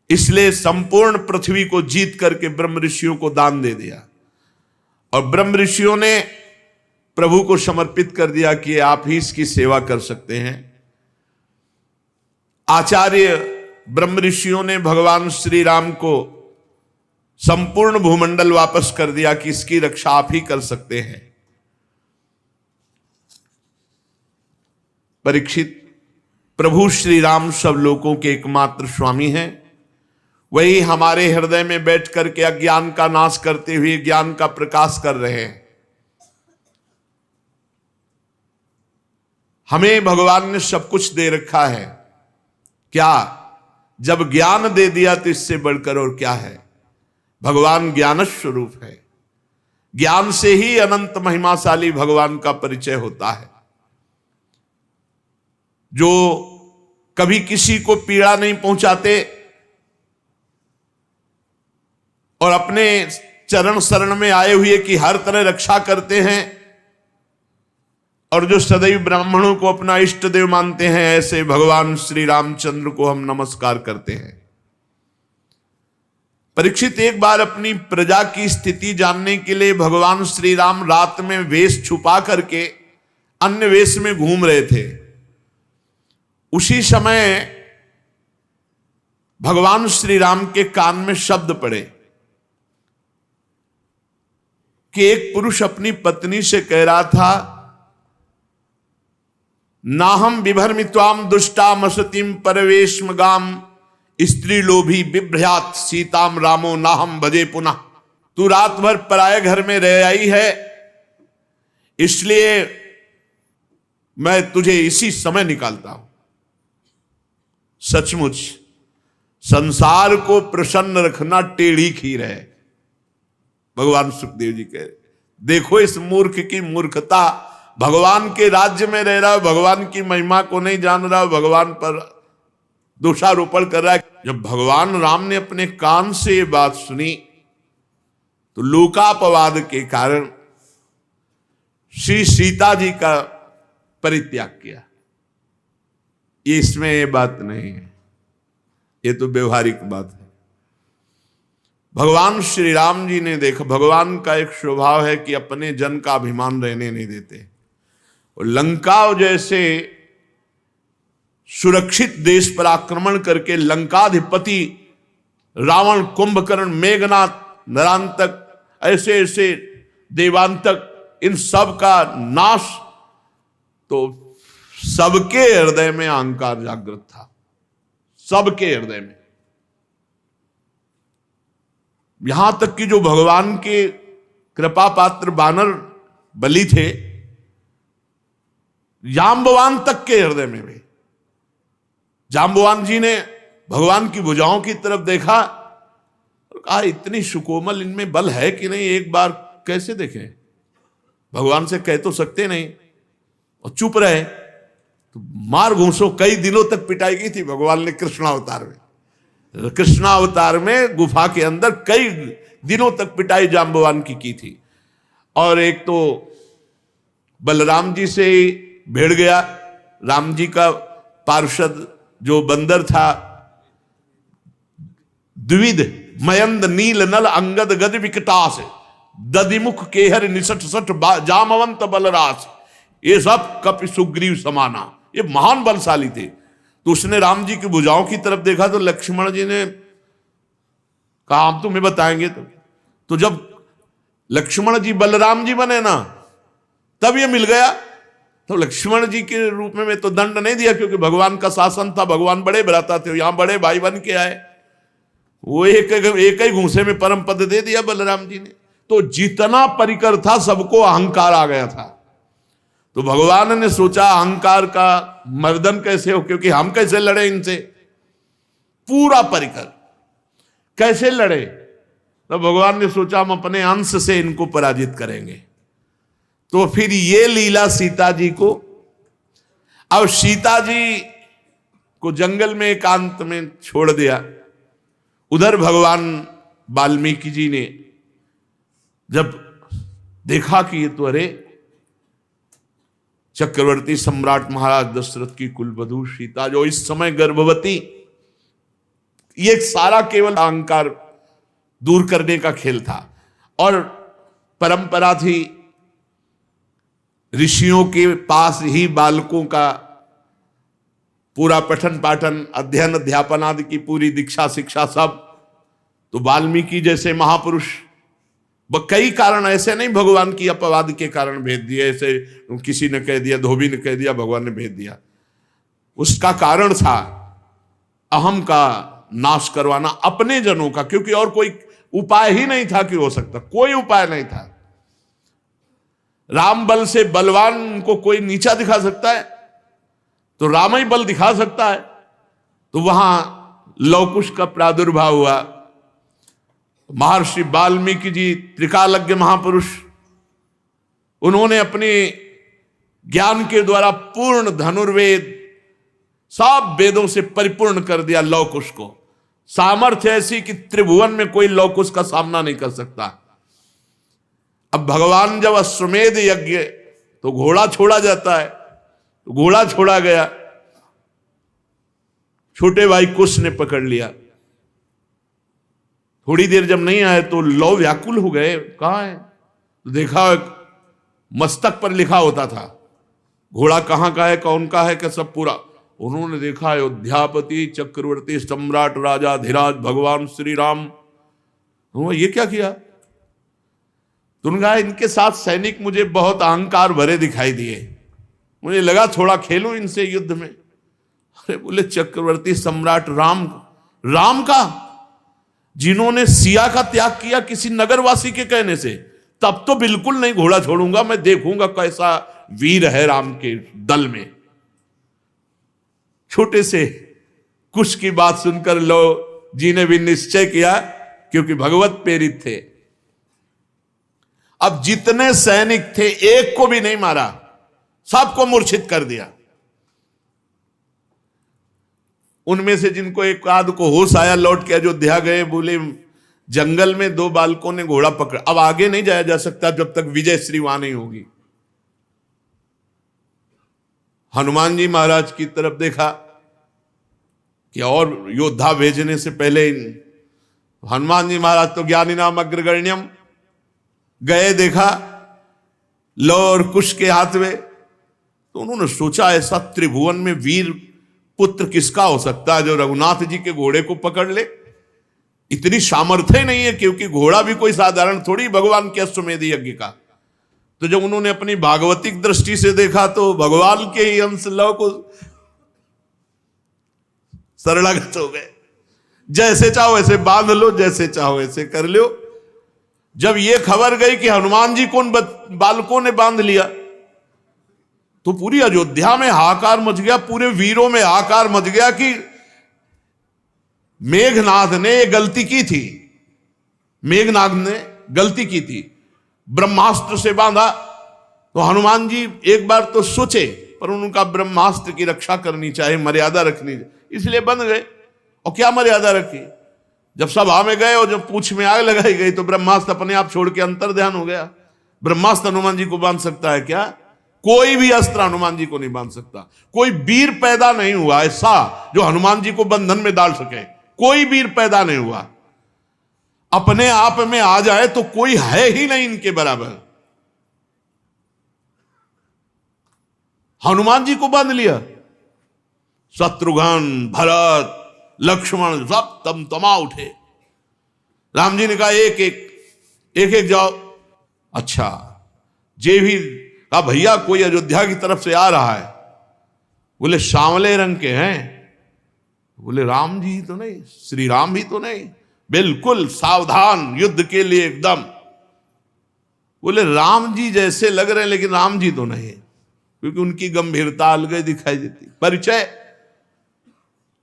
इसलिए संपूर्ण पृथ्वी को जीत करके ब्रह्म ऋषियों को दान दे दिया। और ब्रह्म ऋषियों ने प्रभु को समर्पित कर दिया कि आप ही इसकी सेवा कर सकते हैं। आचार्य ब्रह्म ऋषियों ने भगवान श्री राम को संपूर्ण भूमंडल वापस कर दिया कि इसकी रक्षा आप ही कर सकते हैं। परीक्षित, प्रभु श्री राम सब लोगों के एकमात्र स्वामी हैं। वही हमारे हृदय में बैठ करके अज्ञान का नाश करते हुए ज्ञान का प्रकाश कर रहे हैं। हमें भगवान ने सब कुछ दे रखा है। क्या? जब ज्ञान दे दिया तो इससे बढ़कर और क्या है? भगवान ज्ञान स्वरूप है। ज्ञान से ही अनंत महिमाशाली भगवान का परिचय होता है। जो कभी किसी को पीड़ा नहीं पहुंचाते और अपने चरण शरण में आए हुए की हर तरह रक्षा करते हैं, और जो सदैव ब्राह्मणों को अपना इष्ट देव मानते हैं, ऐसे भगवान श्री रामचंद्र को हम नमस्कार करते हैं। परीक्षित, एक बार अपनी प्रजा की स्थिति जानने के लिए भगवान श्री राम रात में वेश छुपा करके अन्य वेश में घूम रहे थे। उसी समय भगवान श्री राम के कान में शब्द पड़े कि एक पुरुष अपनी पत्नी से कह रहा था, नाहम विभर्मित्वाम दुष्टामसतिम परवेश्म गाम स्त्री लोभी बिभ्रयात सीताम रामो नाहम भजे पुनः। तू रात भर पराये घर में रह आई है, इसलिए मैं तुझे इसी समय निकालता हूं। सचमुच संसार को प्रसन्न रखना टेढ़ी खीर है। भगवान सुखदेव जी कह रहे, देखो इस मूर्ख की मूर्खता। भगवान के राज्य में रह रहा, भगवान की महिमा को नहीं जान रहा, भगवान पर दोषारोपण कर रहा है। जब भगवान राम ने अपने कान से ये बात सुनी तो लोकापवाद के कारण श्री सीता जी का परित्याग किया। ये इसमें ये बात नहीं है, ये तो व्यवहारिक बात है। भगवान श्री राम जी ने देखा, भगवान का एक स्वभाव है कि अपने जन का अभिमान रहने नहीं देते। और लंका जैसे सुरक्षित देश पर आक्रमण करके लंकाधिपति रावण, कुंभकर्ण, मेघनाथ, नरांतक, ऐसे ऐसे देवांतक, इन सब का नाश, तो सबके हृदय में अहंकार जागृत था, सबके हृदय में। यहां तक कि जो भगवान के कृपा पात्र वानर बलि थे, जांबवान तक के हृदय में भी। जांबवान जी ने भगवान की भुजाओं की तरफ देखा और कहा, इतनी सुकोमल इनमें बल है कि नहीं, एक बार कैसे देखें। भगवान से कह तो सकते नहीं, और चुप रहे। तो मार घूसो, कई दिनों तक पिटाई की थी भगवान ने कृष्णावतार में। कृष्णावतार में गुफा के अंदर कई दिनों तक पिटाई जांबवान की थी। और एक तो बलराम जी से भिड़ गया, राम जी का पार्षद जो बंदर था, द्विविध मयंद नील नल अंगद गद विकटास दधिमुख केहर निसठ सठ जामवंत बलरास, ये सब कपि सुग्रीव समाना, ये महान बलशाली थे। तो उसने राम जी की भुजाओं की तरफ देखा तो लक्ष्मण जी ने कहा, हम तुम्हें बताएंगे। तो जब लक्ष्मण जी बलराम जी बने ना, तब ये मिल गया। तो लक्ष्मण जी के रूप में तो दंड नहीं दिया, क्योंकि भगवान का शासन था, भगवान बड़े भ्राता थे, यहां बड़े भाई बन के आए। वो एक ही घूंसे में परम पद दे दिया बलराम जी ने। तो जितना परिकर था सबको अहंकार आ गया था। तो भगवान ने सोचा अहंकार का मर्दन कैसे हो, क्योंकि हम कैसे लड़े इनसे, पूरा परिकर कैसे लड़े। तो भगवान ने सोचा हम अपने अंश से इनको पराजित करेंगे। तो फिर ये लीला सीता जी को, अब सीता जी को जंगल में एकांत में छोड़ दिया। उधर भगवान वाल्मीकि जी ने जब देखा कि ये तो अरे चक्रवर्ती सम्राट महाराज दशरथ की कुलवधू सीता जो इस समय गर्भवती, ये सारा केवल अहंकार दूर करने का खेल था। और परंपरा थी ऋषियों के पास ही बालकों का पूरा पठन पाठन, अध्ययन अध्यापन आदि की पूरी दीक्षा शिक्षा सब। तो वाल्मीकि जैसे महापुरुष, कई कारण ऐसे नहीं भगवान की अपवाद के कारण भेज दिए, ऐसे किसी ने कह दिया, धोबी ने कह दिया, भगवान ने भेज दिया। उसका कारण था अहम का नाश करवाना अपने जनों का, क्योंकि और कोई उपाय ही नहीं था कि हो सकता, कोई उपाय नहीं था। राम बल से बलवान को कोई नीचा दिखा सकता है, तो राम ही बल दिखा सकता है। तो वहां लवकुश का प्रादुर्भाव हुआ। महर्षि वाल्मीकि जी त्रिकालज्ञ महापुरुष, उन्होंने अपने ज्ञान के द्वारा पूर्ण धनुर्वेद सब वेदों से परिपूर्ण कर दिया लवकुश को। सामर्थ्य ऐसी कि त्रिभुवन में कोई लवकुश का सामना नहीं कर सकता। अब भगवान जब अश्वमेध यज्ञ, तो घोड़ा छोड़ा जाता है, तो घोड़ा छोड़ा गया, छोटे भाई कुश ने पकड़ लिया। थोड़ी देर जब नहीं आए तो लौ व्याकुल हो गए, कहां है। तो देखा मस्तक पर लिखा होता था घोड़ा कहां का है, कौन का है, क्या सब पूरा। उन्होंने देखा अयोध्यापति चक्रवर्ती सम्राट राजा धीराज भगवान श्री राम। ये क्या किया। तो उन्होंने कहा इनके साथ सैनिक मुझे बहुत अहंकार भरे दिखाई दिए, मुझे लगा थोड़ा खेलूं इनसे युद्ध में। अरे बोले चक्रवर्ती सम्राट राम, राम का, जिन्होंने सिया का त्याग किया किसी नगरवासी के कहने से, तब तो बिल्कुल नहीं घोड़ा छोड़ूंगा, मैं देखूंगा कैसा वीर है राम के दल में। छोटे से कुश की बात सुनकर लो जी ने भी निश्चय किया, क्योंकि भगवत प्रेरित थे। अब जितने सैनिक थे एक को भी नहीं मारा, सबको मूर्छित कर दिया। उनमें से जिनको एक आध को होश आया लौट के अयोध्या गए, बोले जंगल में दो बालकों ने घोड़ा पकड़ा, अब आगे नहीं जाया जा सकता जब तक विजय श्री वहां नहीं होगी। हनुमान जी महाराज की तरफ देखा कि और योद्धा भेजने से पहले हनुमान जी महाराज तो ज्ञानी नाम अग्रगण्यम, गए देखा लो और कुश के हाथ में, तो उन्होंने सोचा ऐसा त्रिभुवन में वीर पुत्र किसका हो सकता है जो रघुनाथ जी के घोड़े को पकड़ ले। इतनी सामर्थ्य नहीं है, क्योंकि घोड़ा भी कोई साधारण थोड़ी भगवान के अश्वमेध यज्ञ का। तो जब उन्होंने अपनी भागवतिक दृष्टि से देखा तो भगवान के ही अंश लव को शरणागत हो गए। जैसे चाहो वैसे बांध लो, जैसे चाहो वैसे कर लो। जब ये खबर गई कि हनुमान जी को उन बालकों ने बांध लिया, तो पूरी अयोध्या में हाहाकार मच गया, पूरे वीरों में हाहाकार मच गया कि मेघनाथ ने गलती की थी, मेघनाथ ने गलती की थी, ब्रह्मास्त्र से बांधा। तो हनुमान जी एक बार तो सोचे, पर उनका ब्रह्मास्त्र की रक्षा करनी चाहिए, मर्यादा रखनी चाहिए, इसलिए बंद गए। और क्या मर्यादा रखी, जब सभा में गए और जब पूंछ में आग लगाई गई तो ब्रह्मास्त्र अपने आप छोड़ के अंतर ध्यान हो गया। ब्रह्मास्त्र हनुमान जी को बांध सकता है क्या? कोई भी अस्त्र हनुमान जी को नहीं बांध सकता। कोई वीर पैदा नहीं हुआ ऐसा जो हनुमान जी को बंधन में डाल सके, कोई वीर पैदा नहीं हुआ। अपने आप में आ जाए तो कोई है ही नहीं इनके बराबर। हनुमान जी को बांध लिया, शत्रुघ्न भरत लक्ष्मण सब तमा उठे। राम जी ने कहा एक एक जाओ। अच्छा, जे भी कहा भैया कोई अयोध्या की तरफ से आ रहा है। बोले सांवले रंग के हैं। बोले राम जी तो नहीं, श्री राम भी तो नहीं, बिल्कुल सावधान युद्ध के लिए एकदम। बोले राम जी जैसे लग रहे हैं लेकिन राम जी तो नहीं, क्योंकि उनकी गंभीरता अलग दिखाई देती। परिचय,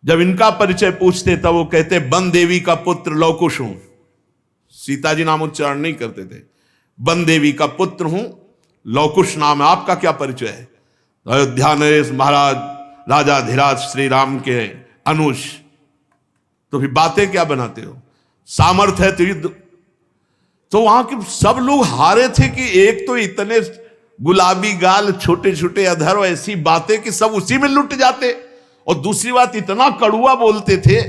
जब इनका परिचय पूछते तब वो कहते वन देवी का पुत्र लवकुश हूं। सीता जी नाम उच्चारण नहीं करते थे। वन देवी का पुत्र हूं, लवकुश नाम है, आपका क्या परिचय है? अयोध्या नरेश महाराज राजा धीराज श्री राम के अनुज। तो फिर बातें क्या बनाते हो? सामर्थ्य है तो युद्ध। तो वहां के सब लोग हारे थे कि एक तो इतने गुलाबी गाल, छोटे छोटे अधर, ऐसी बातें कि सब उसी में लुट जाते, और दूसरी बात इतना कड़ुआ बोलते थे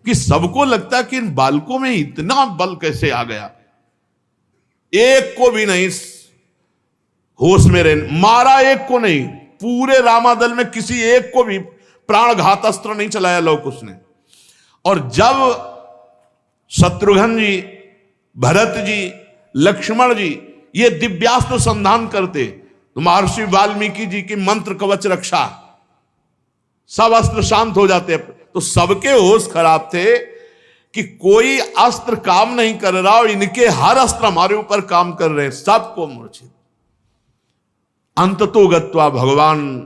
कि सबको लगता कि इन बालकों में इतना बल कैसे आ गया। एक को भी नहीं होश में रहने मारा, एक को नहीं, पूरे रामादल में किसी एक को भी प्राणघात अस्त्र नहीं चलाया लवकुश ने। और जब शत्रुघ्न जी, भरत जी, लक्ष्मण जी ये दिव्यास्त्र संधान करते तो महर्षि वाल्मीकि जी की मंत्र कवच रक्षा, सब अस्त्र शांत हो जाते। तो सबके होश खराब थे कि कोई अस्त्र काम नहीं कर रहा और इनके हर अस्त्र हमारे ऊपर काम कर रहे हैं, सबको मूर्छित। अंततो गत्वा भगवान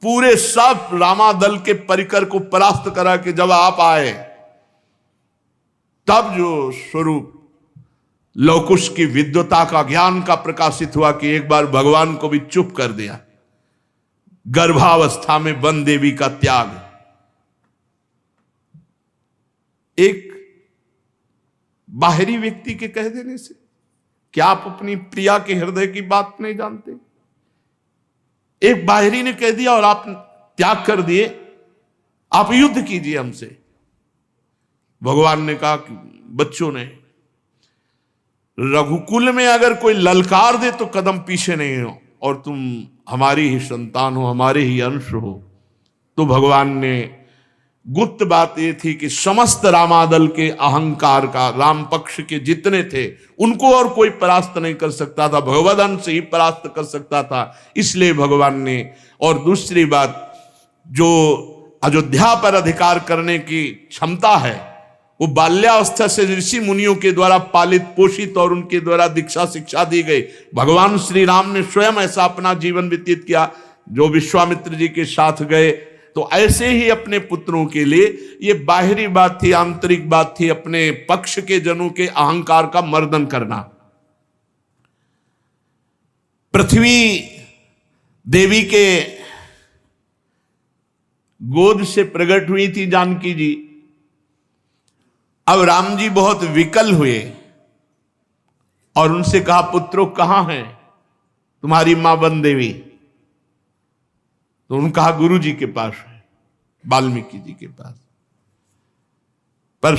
पूरे सब रामादल के परिकर को परास्त करा के जब आप आए, तब जो स्वरूप लवकुश की विद्वता का, ज्ञान का प्रकाशित हुआ कि एक बार भगवान को भी चुप कर दिया। गर्भावस्था में वन देवी का त्याग, एक बाहरी व्यक्ति के कह देने से क्या आप अपनी प्रिया के हृदय की बात नहीं जानते? एक बाहरी ने कह दिया और आप त्याग कर दिए, आप युद्ध कीजिए हमसे। भगवान ने कहा कि बच्चों ने, रघुकुल में अगर कोई ललकार दे तो कदम पीछे नहीं हो, और तुम हमारी ही संतान हो, हमारे ही अंश हो। तो भगवान ने, गुप्त बात यह थी कि समस्त रामादल के अहंकार का, राम पक्ष के जितने थे उनको और कोई परास्त नहीं कर सकता था, भगवद अंश ही परास्त कर सकता था। इसलिए भगवान ने, और दूसरी बात, जो अयोध्या पर अधिकार करने की क्षमता है वो बाल्यावस्था से ऋषि मुनियों के द्वारा पालित पोषित और उनके द्वारा दीक्षा शिक्षा दी गई। भगवान श्री राम ने स्वयं ऐसा अपना जीवन व्यतीत किया, जो विश्वामित्र जी के साथ गए। तो ऐसे ही अपने पुत्रों के लिए ये बाहरी बात थी, आंतरिक बात थी, अपने पक्ष के जनों के अहंकार का मर्दन करना। पृथ्वी देवी के गोद से प्रकट हुई थी जानकी जी। अब राम जी बहुत विकल हुए और उनसे कहा, पुत्रों कहां हैं तुम्हारी मां वन देवी? तो उन्होंने कहा गुरु जी के पास है, वाल्मीकि जी के पास। पर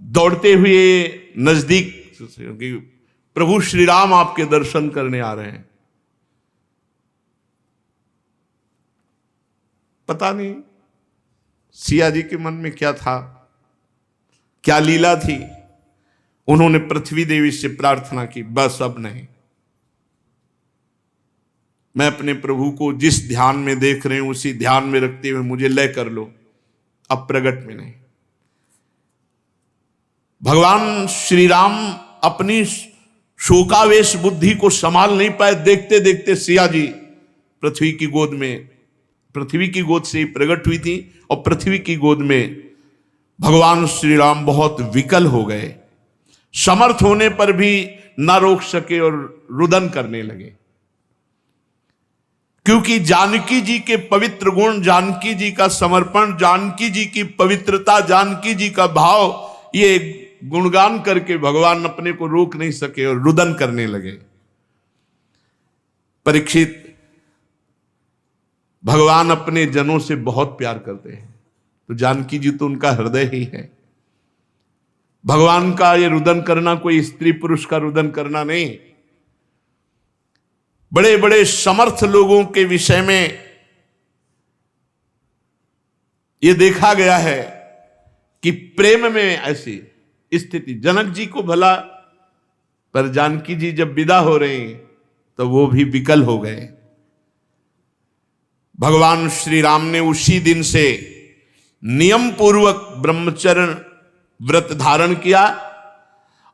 दौड़ते हुए नजदीक, क्योंकि प्रभु श्री राम आपके दर्शन करने आ रहे हैं। पता नहीं सिया जी के मन में क्या था, क्या लीला थी। उन्होंने पृथ्वी देवी से प्रार्थना की, बस अब नहीं, मैं अपने प्रभु को जिस ध्यान में देख रहे हूं उसी ध्यान में रखते हुए मुझे लय कर लो, अब प्रगट में नहीं। भगवान श्री राम अपनी शोकावेश बुद्धि को संभाल नहीं पाए, देखते देखते सिया जी पृथ्वी की गोद में, पृथ्वी की गोद से ही प्रकट हुई थी, और पृथ्वी की गोद में भगवान श्री राम बहुत विकल हो गए। समर्थ होने पर भी ना रोक सके और रुदन करने लगे, क्योंकि जानकी जी के पवित्र गुण, जानकी जी का समर्पण, जानकी जी की पवित्रता, जानकी जी का भाव, ये गुणगान करके भगवान अपने को रोक नहीं सके और रुदन करने लगे। परीक्षित, भगवान अपने जनों से बहुत प्यार करते हैं, तो जानकी जी तो उनका हृदय ही है। भगवान का ये रुदन करना कोई स्त्री पुरुष का रुदन करना नहीं। बड़े बड़े समर्थ लोगों के विषय में यह देखा गया है कि प्रेम में ऐसी स्थिति, जनक जी को भला, पर जानकी जी जब विदा हो रहे हैं तो वो भी विकल हो गए। भगवान श्री राम ने उसी दिन से नियम पूर्वक ब्रह्मचर्य व्रत धारण किया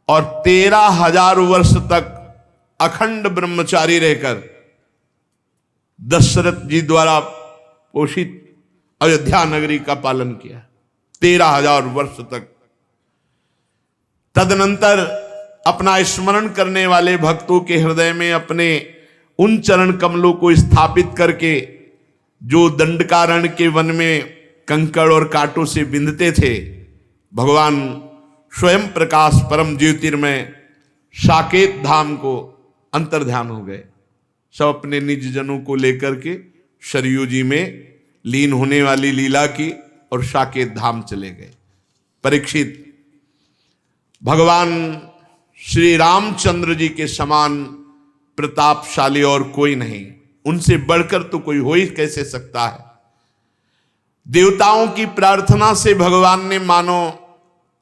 और 13,000 वर्ष तक अखंड ब्रह्मचारी रहकर दशरथ जी द्वारा पोषित अयोध्या नगरी का पालन किया 13,000 वर्ष तक। तदनंतर अपना स्मरण करने वाले भक्तों के हृदय में अपने उन चरण कमलों को स्थापित करके, जो दंडकारण्य के वन में कंकड़ और कांटों से बिंधते थे, भगवान स्वयं प्रकाश परम ज्योतिर्मय साकेत धाम को अंतर्ध्यान हो गए। सब अपने निज जनों को लेकर के सरयू जी में लीन होने वाली लीला की और साकेत धाम चले गए। परीक्षित, भगवान श्री रामचंद्र जी के समान प्रतापशाली और कोई नहीं, उनसे बढ़कर तो कोई हो ही कैसे सकता है। देवताओं की प्रार्थना से भगवान ने मानो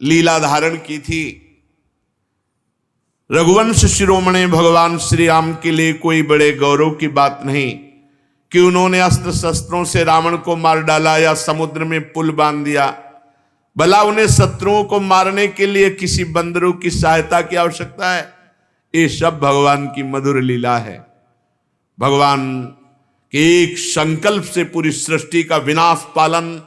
लीला धारण की थी। रघुवंश शिरोमणि भगवान श्री राम के लिए कोई बड़े गौरव की बात नहीं कि उन्होंने अस्त्र शस्त्रों से रावण को मार डाला या समुद्र में पुल बांध दिया। भला उन्हें शत्रुओं को मारने के लिए किसी बंदरों की सहायता की आवश्यकता है? ये सब भगवान की मधुर लीला है। भगवान के एक संकल्प से पूरी सृष्टि का विनाश, पालन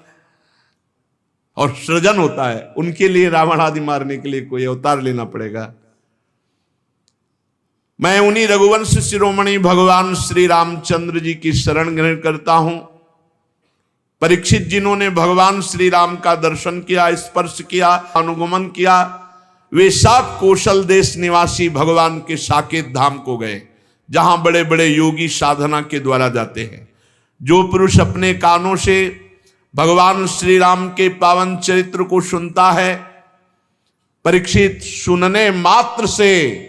और सृजन होता है। उनके लिए रावण आदि मारने के लिए कोई अवतार लेना पड़ेगा? मैं उन्हीं रघुवंश शिरोमणि भगवान श्री रामचंद्र जी की शरण ग्रहण करता हूं। परीक्षित, जिन्होंने भगवान श्री राम का दर्शन किया, स्पर्श किया, अनुगमन किया, वे सब कौशल देश निवासी भगवान के साकेत धाम को गए, जहां बड़े बड़े योगी साधना के द्वारा जाते हैं। जो पुरुष अपने कानों से भगवान श्री राम के पावन चरित्र को सुनता है, परीक्षित, सुनने मात्र से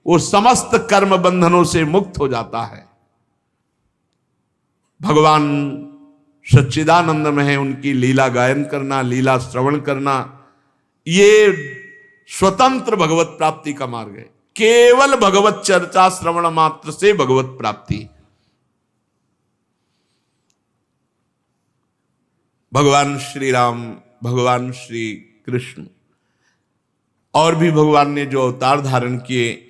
वो समस्त कर्म बंधनों से मुक्त हो जाता है। भगवान सच्चिदानंद है, उनकी लीला गायन करना, लीला श्रवण करना, ये स्वतंत्र भगवत प्राप्ति का मार्ग है। केवल भगवत चर्चा श्रवण मात्र से भगवत प्राप्ति। भगवान श्री राम, भगवान श्री कृष्ण और भी भगवान ने जो अवतार धारण किए,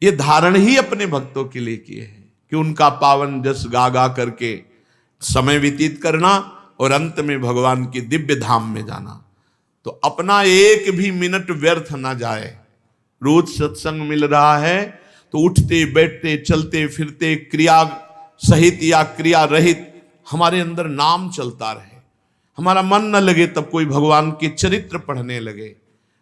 ये धारण ही अपने भक्तों के लिए किए हैं कि उनका पावन जस गा गा करके समय व्यतीत करना और अंत में भगवान की दिव्य धाम में जाना। तो अपना एक भी मिनट व्यर्थ ना जाए। रोज सत्संग मिल रहा है तो उठते बैठते चलते फिरते क्रिया सहित या क्रिया रहित हमारे अंदर नाम चलता रहे। हमारा मन न लगे तब कोई भगवान के चरित्र पढ़ने लगे,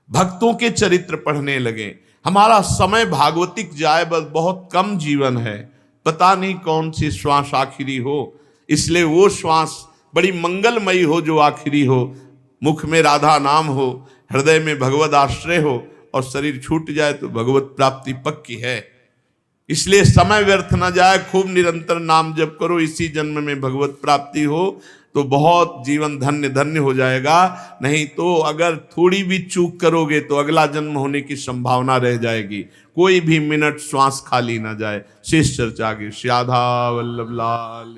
भक्तों के चरित्र पढ़ने लगे। हमारा समय भागवतिक जाए, बस बहुत कम जीवन है, पता नहीं कौन सी श्वास आखिरी हो, इसलिए वो श्वास बड़ी मंगलमयी हो जो आखिरी हो। मुख में राधा नाम हो, हृदय में भगवत आश्रय हो और शरीर छूट जाए तो भगवत प्राप्ति पक्की है। इसलिए समय व्यर्थ न जाए, खूब निरंतर नाम जप करो, इसी जन्म में भगवत प्राप्ति हो तो बहुत जीवन धन्य धन्य हो जाएगा। नहीं तो अगर थोड़ी भी चूक करोगे तो अगला जन्म होने की संभावना रह जाएगी, कोई भी मिनट श्वास खाली ना जाए। शेष चर्चा आगे। श्री राधा वल्लभ लाल।